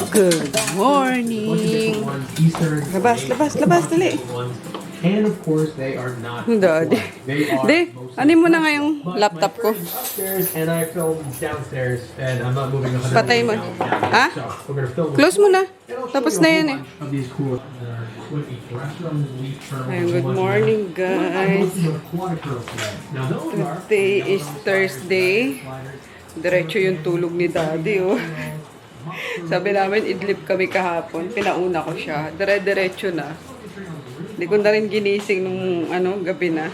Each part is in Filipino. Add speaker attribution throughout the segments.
Speaker 1: Good morning. Labas, dali.
Speaker 2: And of course, they are not.
Speaker 1: Daddy.
Speaker 2: They are.
Speaker 1: Di, ano mo na nga yung laptop ko?
Speaker 2: Upstairs, and I filmed downstairs, and I'm not moving 100
Speaker 1: Patay mo.
Speaker 2: down.
Speaker 1: Ha?
Speaker 2: So we're gonna film.
Speaker 1: Close mo na. Tapos na yan eh.
Speaker 2: Of these cool.
Speaker 1: Ayun, good morning guys.
Speaker 2: Now those are.
Speaker 1: Today is Thursday. Diretso yung tulog ni Daddy oh. Sabi namin idlip kami kahapon. Pinauna ko siya. Diretso na. Hindi ko na rin ginising nung gabi na.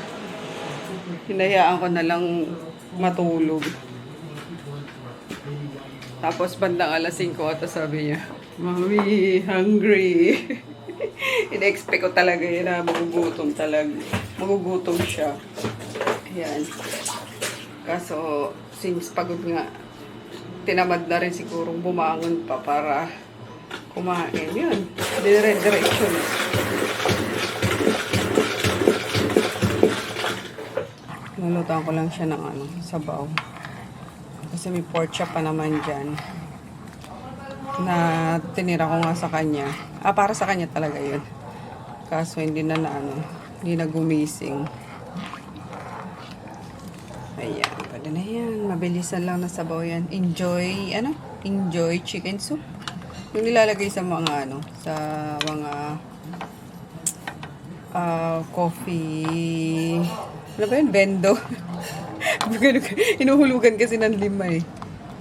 Speaker 1: Hinayaan ko na lang matulog. Tapos bandang alas 5 ata sabi niya, Mami, hungry. Ina-expect ko talaga yun na magugutom talaga. Magugutom siya. Ayan. Kaso, since pagod nga, tinamad na rin sigurong bumangon pa para kumain. Yun. Dire-diretso na. Lulutuan ko lang siya ng sabaw. Kasi may pork chop pa naman dyan. Na tinira ko nga sa kanya. Para sa kanya talaga yun. Kaso hindi na hindi na gumising. Ayan, pwede na yan. Mabilisan lang na sabaw yan. Enjoy chicken soup. Yung nilalagay sa mga sa mga coffee. Ano ba yun? Bendo. Inuhulugan kasi ng lima eh.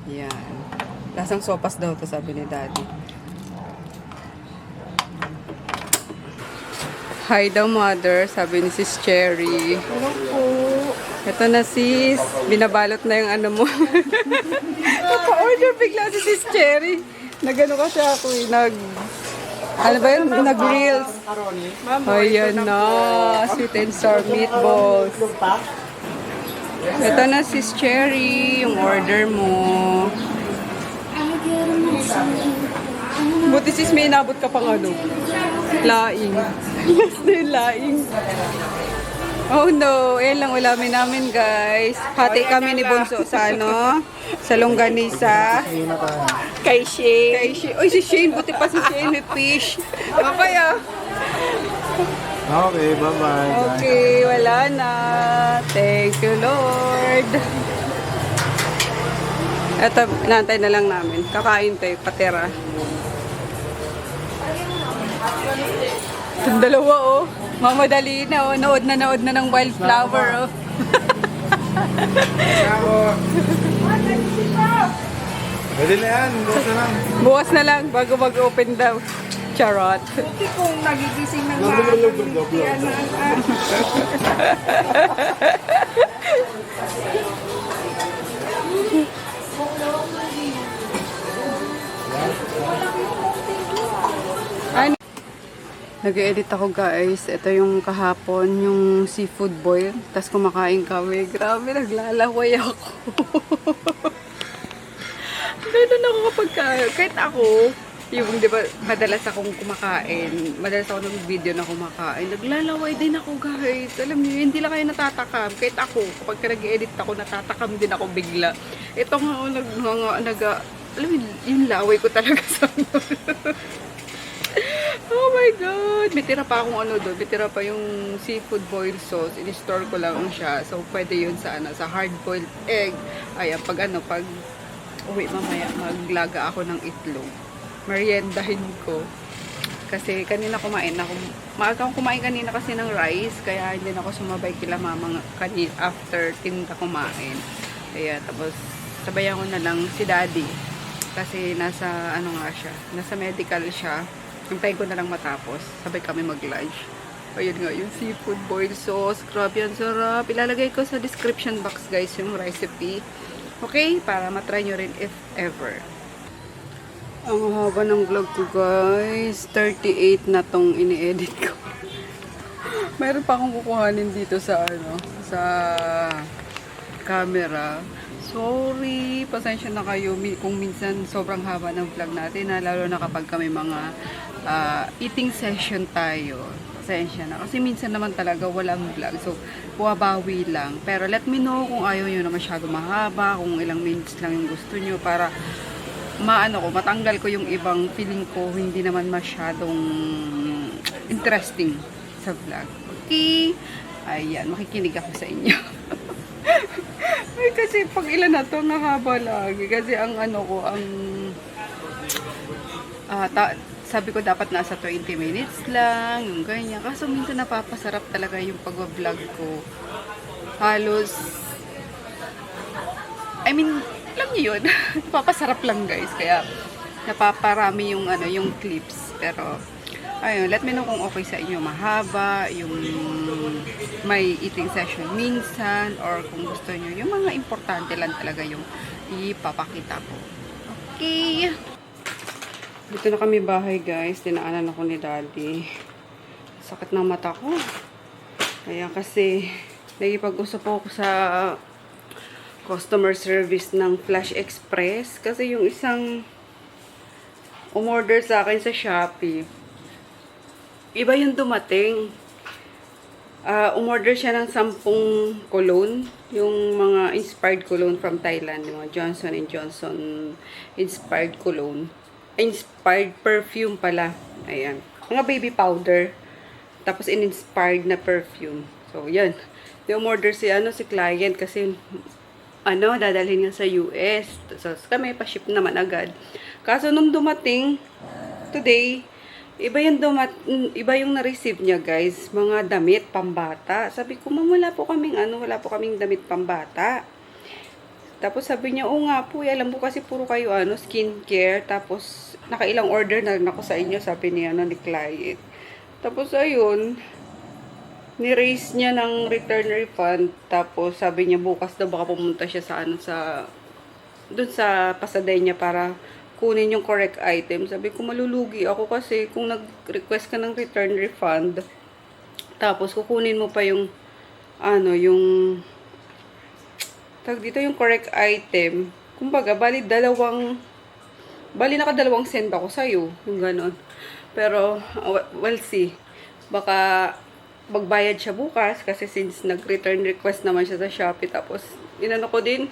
Speaker 1: Yan. Lasang sopas daw to sabi ni Daddy. Hi daw mother, sabi ni Sis Cherry.
Speaker 3: Hello po.
Speaker 1: Ito na sis, binabalot na yung mo. Naka-order bigla si Sis Cherry. Nagano kasi ako eh, ano ba yun? Nag-reels. Ayan na, sweet and sour meatballs. Ito na Sis Cherry, yung order mo. Buti sis, may inabot ka pang laing. Last na yung laing. Oh no, ayan lang ulamin namin guys. Hati kami ni Bunso sa sa longganisa. Kay Shane. Uy, si Shane, buti pa si Shane may fish. Bye-bye ah.
Speaker 3: Okay, bye-bye.
Speaker 1: Okay, wala na. Thank you, Lord. Eto, inaantay na lang namin. Kakain tayo, patera. Itong dalawa, oh. Mamadali na, oh. Nood na ng wildflower, oh.
Speaker 3: Pwede na yan, bukas na lang.
Speaker 1: Bukas na lang, bago mag-open daw. Charot.
Speaker 4: Buti kung nagigising ng maaga, hindi
Speaker 1: Nag-edit ako guys. Ito yung kahapon, yung seafood boil. Tapos kumakain kami. Grabe, naglalaway ako. Ganun ako kapag kahit ako, yung di ba, madalas akong kumakain. Madalas ako nag-video na kumakain. Naglalaway din ako guys. Alam niyo, hindi lang kayo natatakam. Kahit ako, kapag nag-edit ako, natatakam din ako bigla. Ito nga, alam mo, yung laway ko talaga sa Oh my God! May tira pa akong doon. May tira pa yung seafood boil sauce. In-store ko lang siya. So, pwede yun sa sa hard-boiled egg. Ayan, pag uwi mamaya, maglaga ako ng itlog. Meriendahin ko. Kasi kanina kumain ako. Maaga akong kumain kanina kasi ng rice. Kaya hindi na ako sumabay kila mama after tinda kumain. Kaya tapos, sabayan ko na lang si Daddy. Kasi nasa, siya. Nasa medical siya. Hintayin ko na lang matapos. Sabay kami mag-lunch. Ayun nga, yung seafood boil sauce. Grabe, ang sarap. Ilalagay ko sa description box, guys, yung recipe. Okay? Para matry nyo rin if ever. Ang haba ng vlog ko, guys. 38 na tong ini-edit ko. Mayroon pa akong kukuhanin dito sa, sa camera. Sorry, pasensya na kayo kung minsan sobrang haba ng vlog natin, lalo na kapag kami mga eating session tayo. Pasensya na. Kasi minsan naman talaga walang vlog. So, buwabawi lang. Pero let me know kung ayaw nyo na masyado mahaba, kung ilang minutes lang yung gusto nyo para matanggal ko yung ibang feeling ko hindi naman masyadong interesting sa vlog. Okay? Ayan, makikinig ako sa inyo. Ay, kasi pag ilan na to, nahaba lagi. Kasi ang sabi ko dapat nasa 20 minutes lang, yung ganyan. Kaso minsan napapasarap talaga yung pag-vlog ko. Halos, alam niyo yun, napapasarap lang guys. Kaya, napaparami yung clips. Pero, ayun, let me know kung okay sa inyo. Mahaba, yung may eating session minsan, or kung gusto nyo, yung mga importante lang talaga yung ipapakita ko. Okay. Dito na kami bahay guys. Dinaanan ako ni Daddy. Sakit ng mata ko. Kaya kasi, nagipag-usap ako sa customer service ng Flash Express. Kasi yung isang umorder sa akin sa Shopee, iba yung dumating. Umorder siya ng 10 cologne. Yung mga inspired cologne from Thailand. Yung mga Johnson & Johnson inspired cologne. Inspired perfume pala. Ayan. Mga baby powder. Tapos in-inspired na perfume. So, yan. Yung umorder si client kasi dadalhin niya sa US. So, kami pa-ship naman agad. Kaso nung dumating today, iba yung na-receive niya, guys. Mga damit pambata. Sabi ko, "Ma'am, wala po kaming damit pambata." Tapos sabi niya, "Oo nga po, alam mo kasi puro kayo skincare." Tapos nakailang order na rin ako sa inyo, sabi niya ni client. Tapos ayun, ni-raise niya ng return refund. Tapos sabi niya bukas daw baka pumunta siya dun sa Pasadena para kunin yung correct item. Sabi ko, malulugi ako kasi kung nag-request ka ng return refund, tapos kukunin mo pa yung yung correct item. Kumbaga, bali nakadalawang send ako sa'yo. Yung ganon. Pero, we'll see. Baka magbayad siya bukas kasi since nag-return request naman siya sa Shopee. Tapos, ko din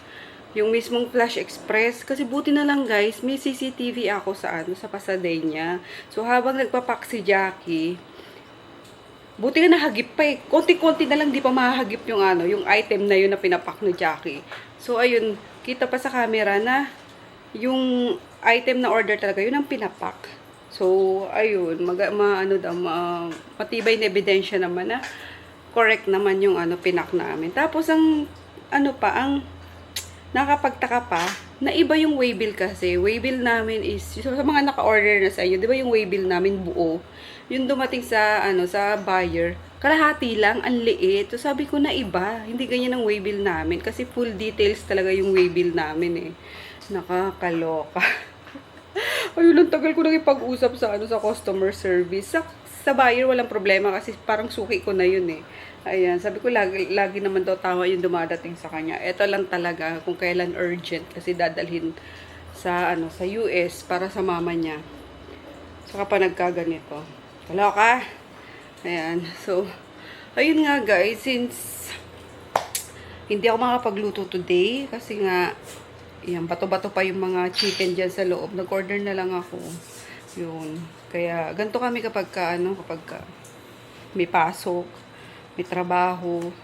Speaker 1: yung mismong Flash Express. Kasi buti na lang guys, may CCTV ako sa Pasadena. So, habang nagpapak si Jackie, buti nga nahagip pa eh. Konti-konti na lang di pa mahagip yung yung item na yun na pinapak ni Jackie. So, ayun, kita pa sa camera na yung item na order talaga, yun ang pinapak. So, ayun, matibay na ebidensya naman na correct naman yung pinak namin. Tapos, ang nakapagtaka pa, na iba yung waybill kasi. Waybill namin is, sa mga naka-order na sa inyo, di ba yung waybill namin buo? Yung dumating sa buyer, kalahati lang, ang liit. So sabi ko na iba, hindi ganyan ang waybill namin kasi full details talaga yung waybill namin eh. Nakakaloka. Ayun, ang tagal ko nang ipag-usap sa customer service. Sa buyer walang problema kasi parang suki ko na yun eh. Ayan, sabi ko lagi naman daw tama yung dumadating sa kanya. Ito lang talaga kung kailan urgent kasi dadalhin sa US para sa mama niya. Saka pa nagkaganito. Kaloka. Ayan. So, ayun nga guys, since hindi ako makapagluto today kasi nga yan, bato-bato pa yung mga chicken dyan sa loob. Nag-order na lang ako. Yun. Kaya ganito kami kapag may pasok, may trabaho,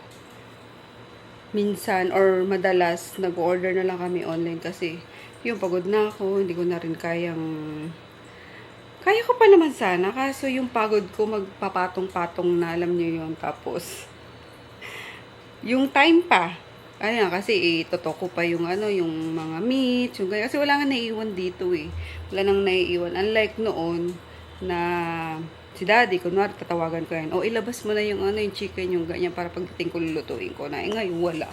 Speaker 1: minsan or madalas nag-order na lang kami online kasi yung pagod na ako, hindi ko na rin kaya ko pa naman sana, kaso yung pagod ko magpapatong-patong na, alam nyo yun. Tapos yung time pa, kasi totoo ko pa yung yung mga meats, yung kasi wala nga naiiwan dito eh. Wala nang naiiwan. Unlike noon na si Daddy, kunwari tatawagan ko yan, ilabas mo na yung yung chicken, yung ganyan, para pagdating ko lulutuin ko na. Ngayon wala.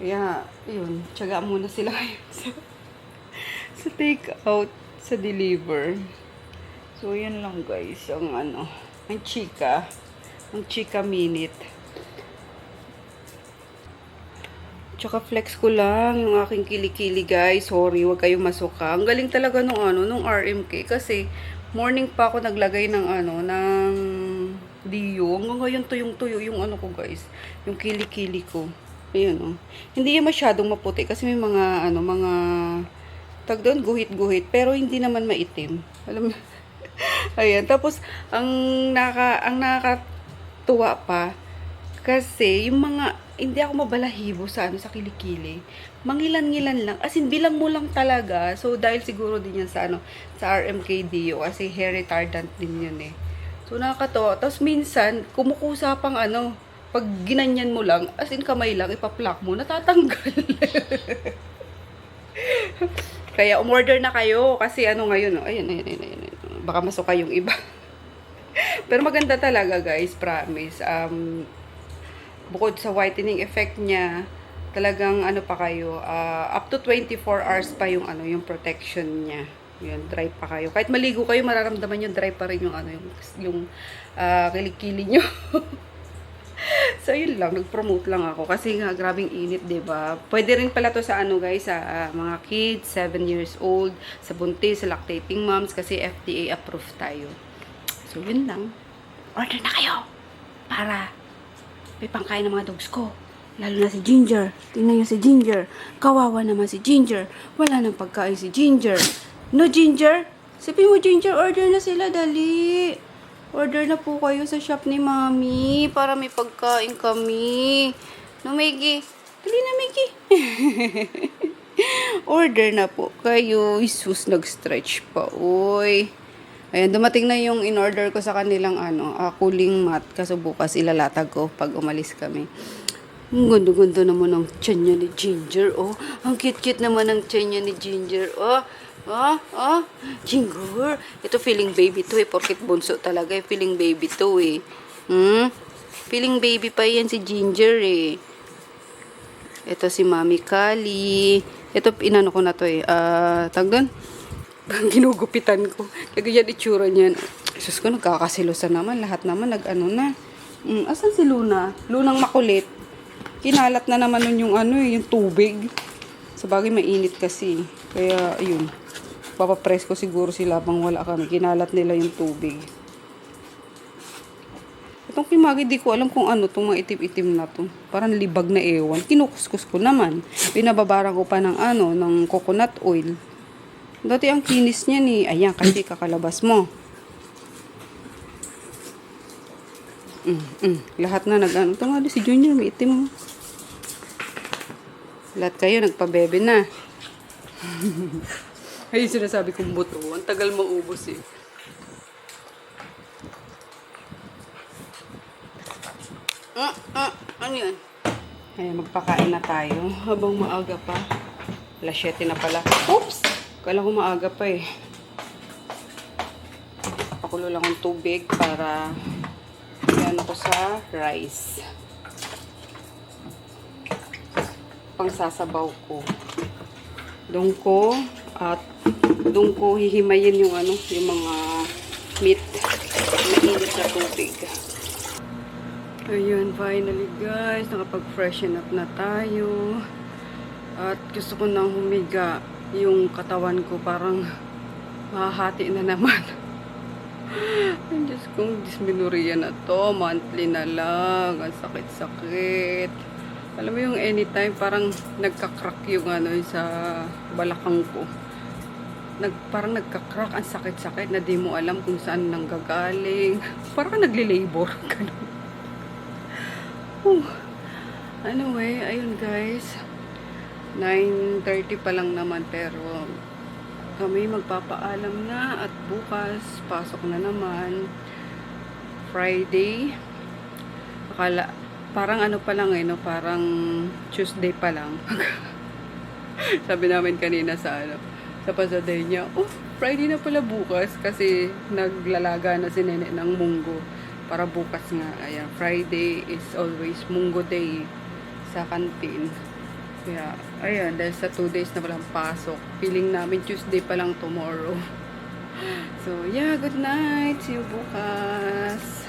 Speaker 1: Kaya, yun, tiyaga muna sila ngayon sa take out, sa deliver. So, yun lang guys, ang chika minute. Tsaka flex ko lang yung aking kilikili guys. Sorry, wag kayong masuka. Ang galing talaga nung RMK kasi morning pa ako naglagay ng ng Dio. Hanggang ngayon tuyong-tuyo yung ko guys. Yung kilikili ko. Ayun Hindi yan masyadong maputi kasi may mga mga tag doon, guhit-guhit, pero hindi naman maitim. Alam mo, ayan. Tapos, ang nakakatuwa pa, kasi, yung mga, hindi ako mabalahibo sa sa kilikili. Mangilan-ngilan lang. As in, bilang mo lang talaga. So, dahil siguro din yan sa, sa RMKDO. Kasi hair retardant din yun eh. So, nakakatawa. Tapos, minsan, kumukusa pang pag ginanyan mo lang, as in, kamay lang, ipa-pluck mo, natatanggal. Kaya, umorder na kayo. Kasi, ngayon, ayun. Baka masuka yung iba. Pero maganda talaga, guys. Promise. Bukod sa whitening effect niya, talagang pa kayo, up to 24 hours pa yung yung protection niya. Yun, dry pa kayo. Kahit maligo kayo, mararamdaman yung dry pa rin yung yung kilikili nyo. So yun lang, nag-promote lang ako kasi nga grabing init, 'di ba? Pwede rin pala to sa guys, sa mga kids 7 years old, sa buntis, sa lactating moms kasi FDA approved tayo. So yun lang. Order na kayo para may pangkain ng mga dogs ko. Lalo na si Ginger. Tingnan niyo si Ginger. Kawawa naman si Ginger. Wala nang pagkain si Ginger. No, Ginger? Sabi mo, Ginger, order na sila. Dali. Order na po kayo sa shop ni Mami para may pagkain kami. No, Maggie? Dali na, Maggie. Order na po kayo. Isus, nag-stretch pa. Uy. Ayan, dumating na yung in-order ko sa kanilang cooling mat. Kaso bukas ilalatag ko pag umalis kami. Ang ganda-ganda naman ang tiyan niya ni Ginger, oh. Ang cute-cute naman ang tiyan niya ni Ginger, oh. Ginger. Ito feeling baby to eh. Porkit bunso talaga eh. Feeling baby to eh. Feeling baby pa yan si Ginger eh. Ito si Mami Kali. Ito, inano ko na to eh. Tag doon? Ginugupitan ko. Kaya yan itsura niyan. Sus ko, nagkakasilosa naman. Lahat naman na. Asan si Luna? Lunang makulit. Kinalat na naman nun yung yung tubig. Sabagay mainit kasi. Kaya, ayun. Papapress ko siguro sila bang wala kami. Kinalat nila yung tubig. Itong kimagi, di ko alam kung itong mga itim-itim na to. Parang libag na ewan. Kinukuskus ko naman. Pinababaran ko pa ng ng coconut oil. Dati ang kinis niya ni, ayan, kasi kakalabas mo. Lahat na ito nga si Junior, may itim mo. Lahat kayo, nagpabebe na. Ayun sinasabi kong buto. Ang tagal maubos eh. Ano yan? Ayan, magpakain na tayo. Habang maaga pa. Alas 7 na pala. Oops! Kala ko maaga pa eh. Pakulo lang ang tubig para yan ako sa rice. Pangsasabaw ko. Doon ko hihimayin yung yung mga meat na init na tubig. Ayun, finally guys, nakapag-freshen up na tayo. At gusto ko nang humiga. Yung katawan ko parang mahahati na naman. Ang Diyos kong dysmenorrhea na to. Monthly na lang. Ang sakit-sakit. Alam mo yung anytime parang nagka-crack yung sa balakang ko. Parang nagka-crack. Ang sakit-sakit na di mo alam kung saan nanggagaling. Parang nagli-labor. Anyway, ayun guys. 9:30 pa lang naman pero kami magpapaalam na at bukas pasok na naman. Friday. Akala parang pa lang parang Tuesday pa lang. Sabi namin kanina sa Pasadena, Friday na pala bukas kasi naglalaga na si Nene ng munggo para bukas nga. Ayan, Friday is always munggo day sa kantin. Kaya, ayan, dahil sa 2 days na walang pasok, feeling namin Tuesday pa lang tomorrow. So, yeah, good night. See you bukas.